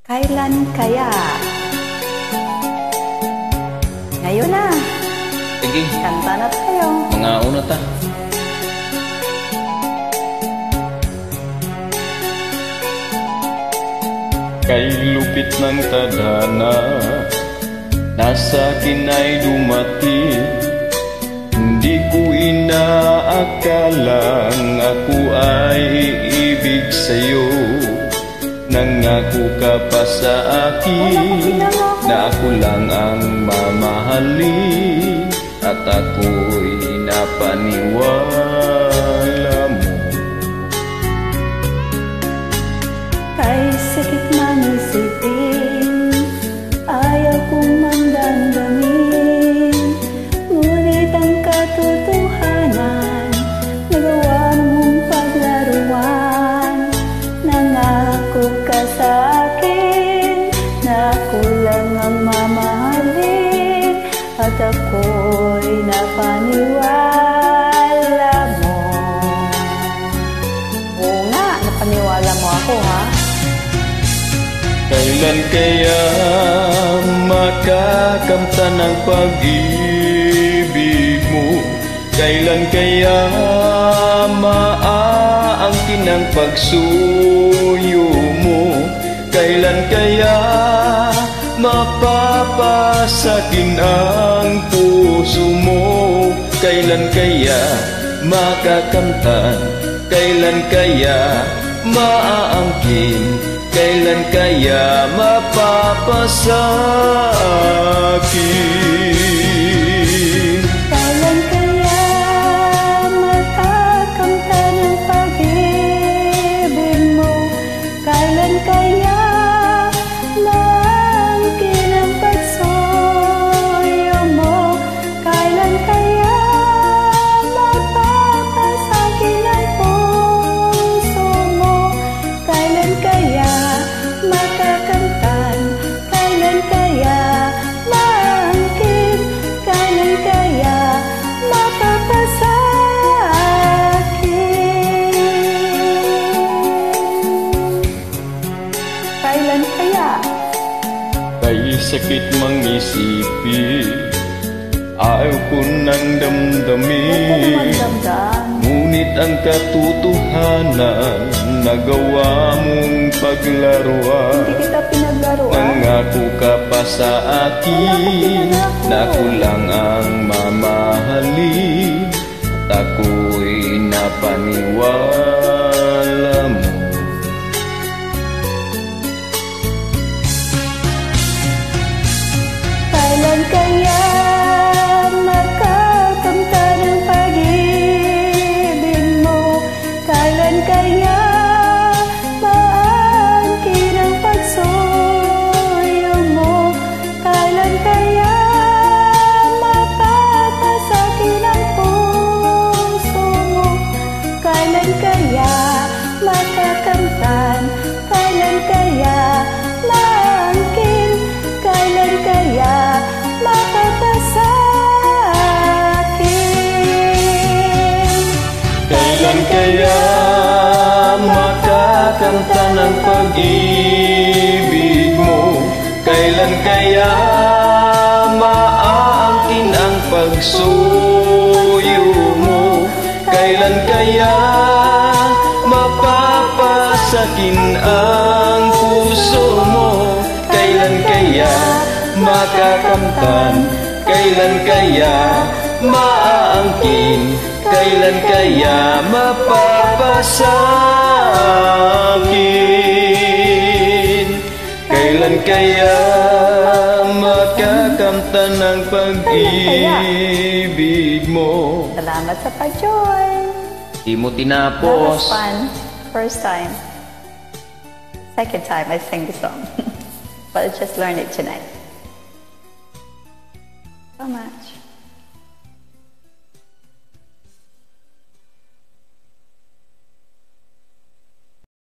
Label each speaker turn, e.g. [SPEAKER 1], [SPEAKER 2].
[SPEAKER 1] Kailan kaya? Ngayon na.
[SPEAKER 2] Sige.
[SPEAKER 1] Kanta na tayo.
[SPEAKER 2] Mga una ta. Kay lupit ng tadhana, nasa akin ay dumating. Hindi ko inaakalang ako ay iibig sa'yo. Nangako ka pa sa akin na ako lang ang mamahalin, at ako'y napaniwala mo.
[SPEAKER 1] Kay sakit man isipin, ayaw kong mandamdamin, ngunit ang katotohanan, nagawa mong paglaruan. Nangako ka sa akin na ako lang ang mamahalin, at ako'y napaniwala mo. Oo nga, napaniwala mo ako, ha?
[SPEAKER 2] Kailan kaya makakamtan ang pag-ibig mo? Kailan kaya maaangkin ang pagsuyo mo? Kailan kaya mapapasakin ang puso mo? Kailan kaya makakamtan? Kailan kaya maaangkin? Kailan kaya mapapasakin?
[SPEAKER 1] Kailan kaya makakamtan ang pag-ibig mo? Kailan kaya maangkin ang pagsuyo mo? Kailan kaya mapapasakin ang puso mo? Kailan kaya makakamtan? Kailan kaya maangkin? Kailan kaya mapapasakin? Kailan kaya?
[SPEAKER 2] Kay sakit mang isipin, ayaw ko nang damdamin, ngunit ang katotohanan, nagawa mong paglaruan.
[SPEAKER 1] Hindi kita pinaglaruan.
[SPEAKER 2] Nangako ka pa sa akin na ako lang ang mamahalin, at ako'y napaniwala mo.
[SPEAKER 1] Kailan kaya makakamtan ang pag-ibig mo? Kailan kaya maangkin ang pagsuyo mo? Kailan kaya mapapasakin ang puso mo? Kailan kaya makakamtan? Kailan kaya maangkin? Kailan kaya mapapasakin?
[SPEAKER 2] Kailan kaya makakamtan ang pag-ibig mo? Kailan kaya maaangkin ang pagsuyo mo? Kailan kaya mapapasakin ang puso mo? Kailan kaya makakamtan? Kailan kaya maaangkin? Kailan kaya mapapasakin? Kailan kaya makakamtan ang pag-ibig mo?
[SPEAKER 1] Salamat sa pag-join.
[SPEAKER 2] Di mo
[SPEAKER 1] That was
[SPEAKER 2] tinapos.
[SPEAKER 1] fun. First time. Second time I sang the song. But I just learned it tonight. So much.